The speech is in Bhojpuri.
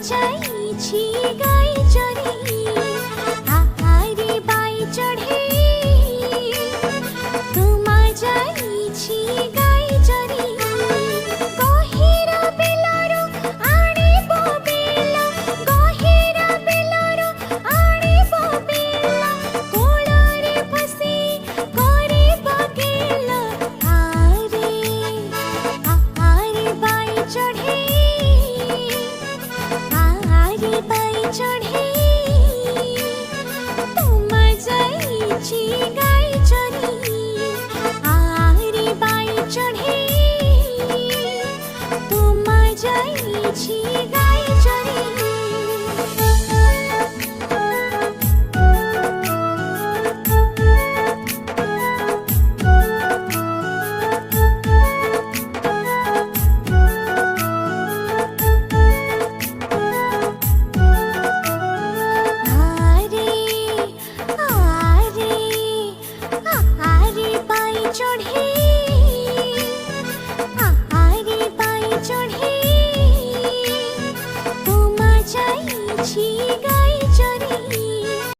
जाइछि गाई चढ़ी आरे बाई चढ़े तुमा जाइछि गाई चढ़ी गहिरा बेलारो आଣିबो बेला गहिरा बेलारो आଣିबो बेला कोଳରେ बसी करिबो गेला आरे बाई चढ़े आरे बाई चढ़े